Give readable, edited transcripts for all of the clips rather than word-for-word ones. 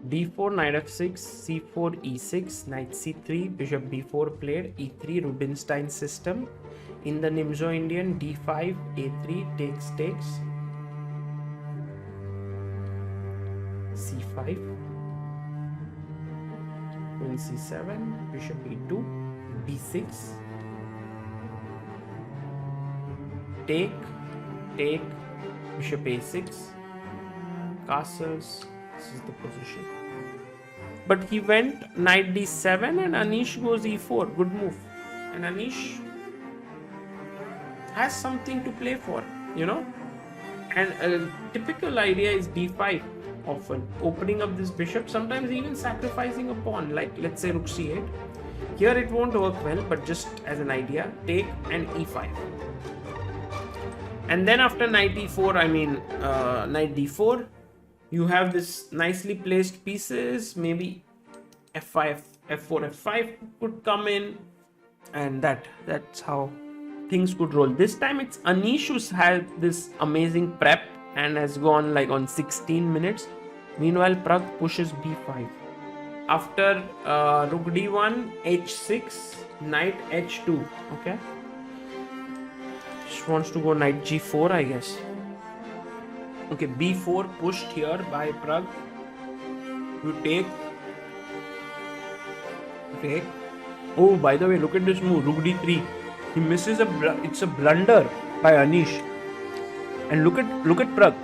d4, knight f6, c4, e6, knight c3, bishop b4 played, e3, Rubinstein system. In the Nimzo Indian, d5, a3, takes, c5, queen c7, bishop e2, d6, take, bishop a6, castles. This is the position. But he went knight d7 and Anish goes e4. Good move. And Anish has something to play for, you know. And a typical idea is d5 often. Opening up this bishop, sometimes even sacrificing a pawn, like let's say rook c8. Here it won't work well, but just as an idea, take and e5. And then after knight e4, knight d4, you have this nicely placed pieces, maybe f5, f4, f5 could come in, and that's how things could roll. This time it's Anish who's had this amazing prep and has gone like on 16 minutes. Meanwhile, Pragg pushes b5. After rook d1, h6, knight h2, okay? Just wants to go knight g4, I guess. Okay, b4 pushed here by Pragg. You take. Oh, by the way, look at this move, rook d3. He misses it's a blunder by Anish. And look at Pragg.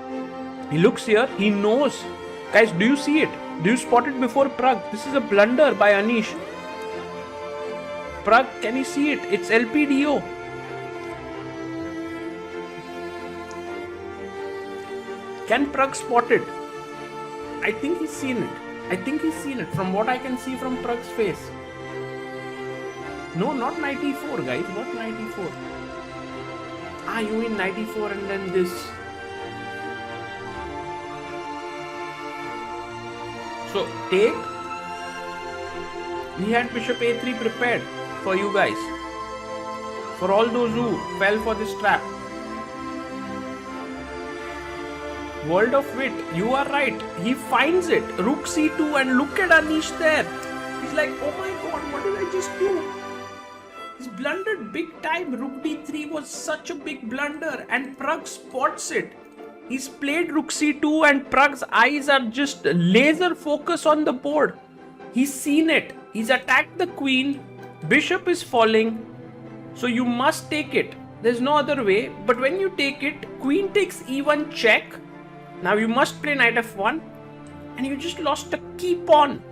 He looks here, he knows. Guys, do you see it? Do you spot it before Pragg? This is a blunder by Anish. Pragg, can you see it? It's LPDO. Can Pragg spot it? I think he's seen it. From what I can see from Pragg's face. No, not knight e4, guys. What knight e4? You mean knight e4 and then this. So, take. We had bishop a3 prepared for you guys. For all those who fell for this trap. World of wit, you are right. He finds it. Rook c2 and look at Anish there. He's like, oh my god, what did I just do? He's blundered big time. Rook d3 was such a big blunder and Pragg spots it. He's played rook c2 and Pragg's eyes are just laser focus on the board. He's seen it. He's attacked the queen. Bishop is falling. So you must take it. There's no other way. But when you take it, queen takes e1 check. Now you must play knight f1 and you just lost a key pawn.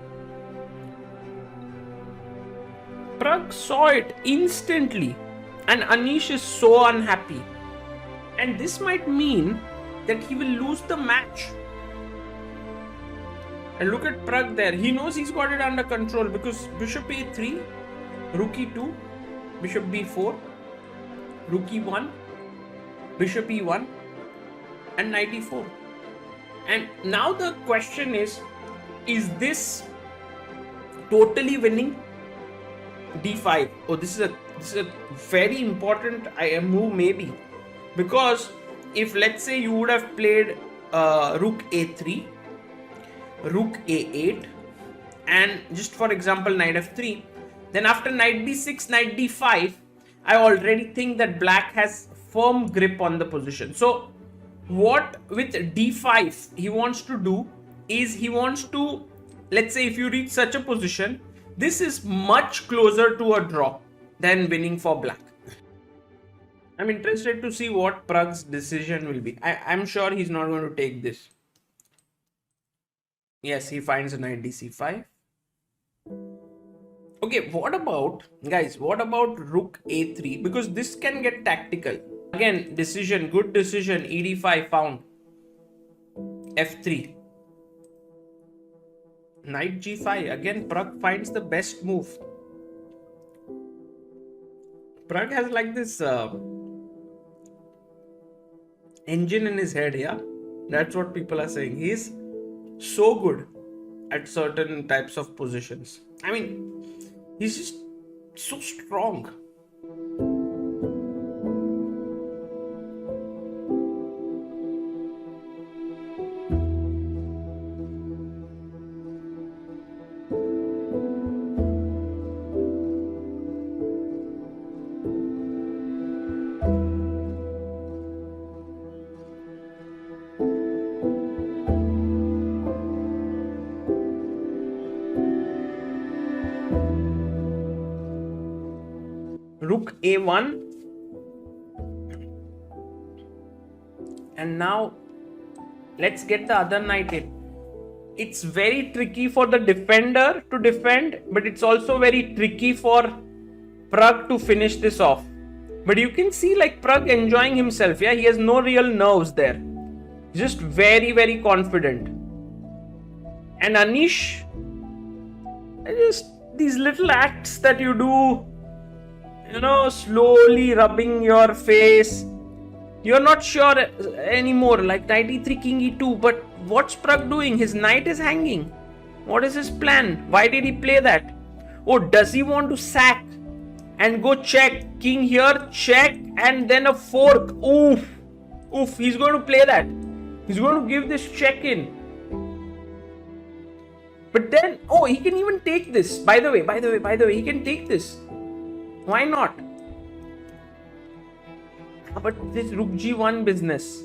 Pragg saw it instantly and Anish is so unhappy. And this might mean that he will lose the match. And look at Pragg there. He knows he's got it under control because bishop a3, rook e2, bishop b4, rook e1, bishop e1 and knight e4. And now the question is this totally winning? d5. Oh, this is a very important move maybe, because if let's say you would have played rook a3, rook a8 and just for example knight f3, then after knight b6, knight d5, I already think that black has firm grip on the position. So what with d5 he wants to do is he wants to, let's say if you reach such a position, this is much closer to a draw than winning for black. I'm interested to see what Pragg's decision will be. I'm sure he's not going to take this. Yes, he finds a knight dc5. Okay, what about, guys, what about rook a3? Because this can get tactical. Again, decision, good decision, ed5 found. f3. Knight g5. Again, Pragg finds the best move. Pragg has like this engine in his head, yeah? That's what people are saying. He's so good at certain types of positions. I mean, he's just so strong. rook a1. And now let's get the other knight in. It's very tricky for the defender to defend, but it's also very tricky for Pragg to finish this off. But you can see like Pragg enjoying himself. Yeah, he has no real nerves there. Just very, very confident. And Anish, just these little acts that you do, slowly rubbing your face. You're not sure anymore, like knight e3, king e2, but what's Pragg doing? His knight is hanging. What is his plan? Why did he play that? Oh, does he want to sack and go check? King here, check, and then a fork. Oof, he's going to play that. He's going to give this check in. But then, he can even take this. By the way, he can take this. Why not? But this rook g1 business,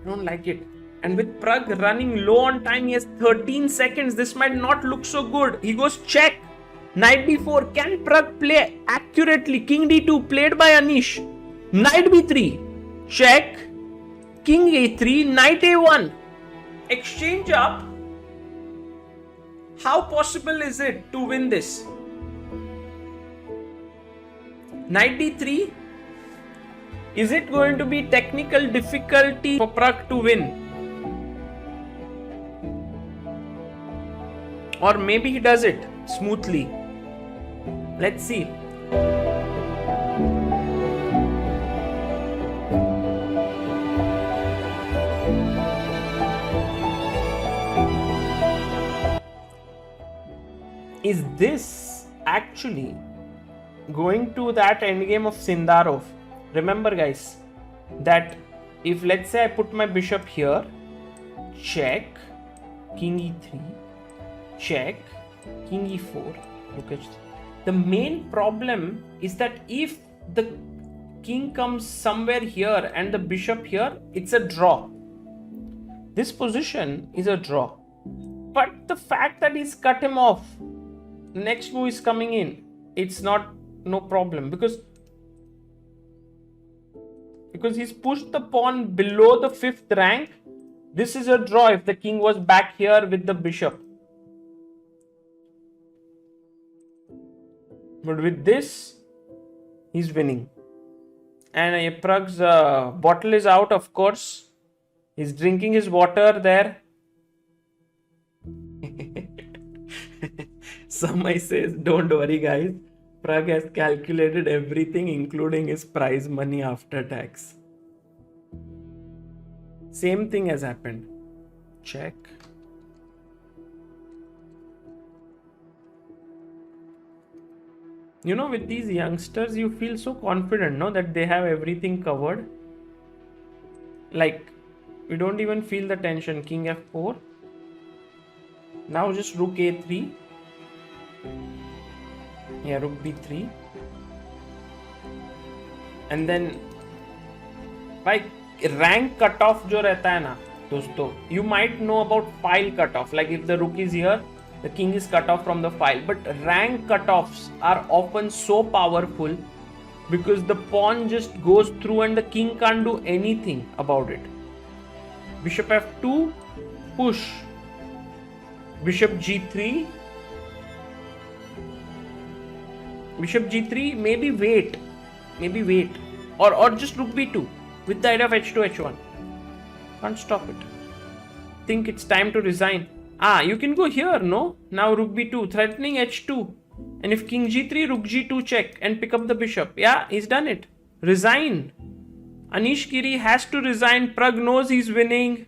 I don't like it. And with Pragg running low on time, he has 13 seconds. This might not look so good. He goes check. Knight b4. Can Pragg play accurately? King d2 played by Anish. Knight b3. Check. King a3. Knight a1. Exchange up. How possible is it to win this? Knight d3. Is it going to be technical difficulty for Pragg to win? Or maybe he does it smoothly. Let's see. Is this actually going to that endgame of Sindarov? Remember guys, that if let's say I put my bishop here, check, king e3, check, king e4, look at this. The main problem is that if the king comes somewhere here and the bishop here, it's a draw. This position is a draw. But the fact that he's cut him off, the next move is coming in, it's no problem because he's pushed the pawn below the 5th rank. This is a draw if the king was back here with the bishop. But with this, he's winning. And Pragg's bottle is out, of course. He's drinking his water there. Somebody says, don't worry guys. Pragg has calculated everything, including his prize money after tax. Same thing has happened. Check. With these youngsters, you feel so confident, no, that they have everything covered. Like, we don't even feel the tension. King f4. Now just rook a3. Yeah, rook b3. And then by rank cutoff jo rehta hai na, dosto, you might know about file cutoff. Like if the rook is here, the king is cut off from the file. But rank cutoffs are often so powerful because the pawn just goes through and the king can't do anything about it. Bishop f2, push. Bishop g3. Bishop g3, maybe wait. Or just rook b2 with the idea of h2, h1. Can't stop it. Think it's time to resign. You can go here, no? Now rook b2, threatening h2. And if king g3, rook g2 check and pick up the bishop. Yeah, he's done it. Resign. Anish Giri has to resign. Pragg knows he's winning.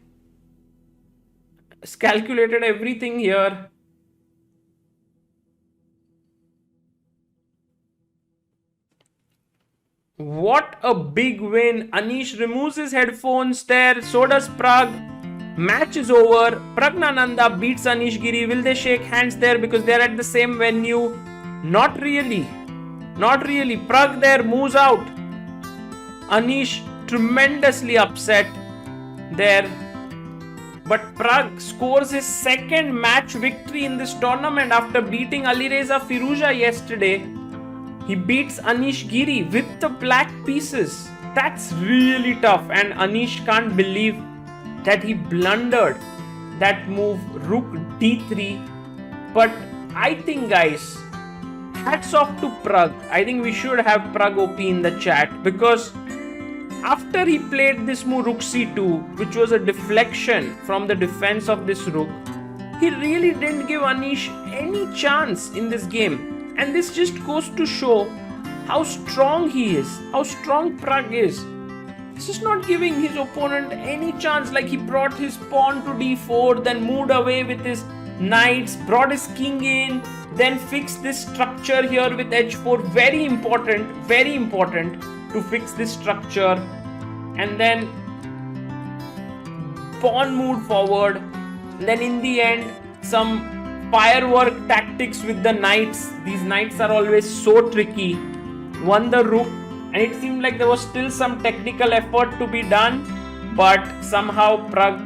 He's calculated everything here. What a big win. Anish removes his headphones there. So does Pragg. Match is over. Praggnanandhaa beats Anish Giri. Will they shake hands there because they're at the same venue? Not really. Pragg there moves out. Anish tremendously upset there. But Pragg scores his second match victory in this tournament after beating Alireza Firouzja yesterday. He beats Anish Giri with the black pieces. That's really tough, and Anish can't believe that he blundered that move rook d3. But I think, guys, hats off to Pragg. I think we should have Pragg OP in the chat, because after he played this move rook c2, which was a deflection from the defense of this rook, he really didn't give Anish any chance in this game. And this just goes to show how strong he is, how strong Pragg is. He's just not giving his opponent any chance. Like, he brought his pawn to d4, then moved away with his knights, brought his king in, then fixed this structure here with h4. Very important to fix this structure. And then pawn moved forward. Then in the end, some firework tactics with the knights. These knights are always so tricky. Won the rook, and it seemed like there was still some technical effort to be done, but somehow Pragg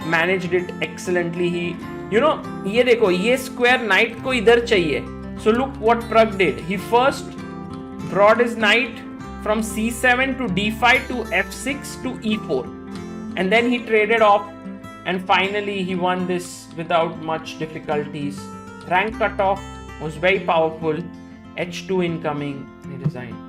managed it excellently. He, ये देखो, ये square knight को इधर चाहिए. So look what Pragg did. He first brought his knight from c7 to d5 to f6 to e4, and then he traded off, and finally he won this without much difficulties. Rank cutoff was very powerful. h2 incoming, he resigned.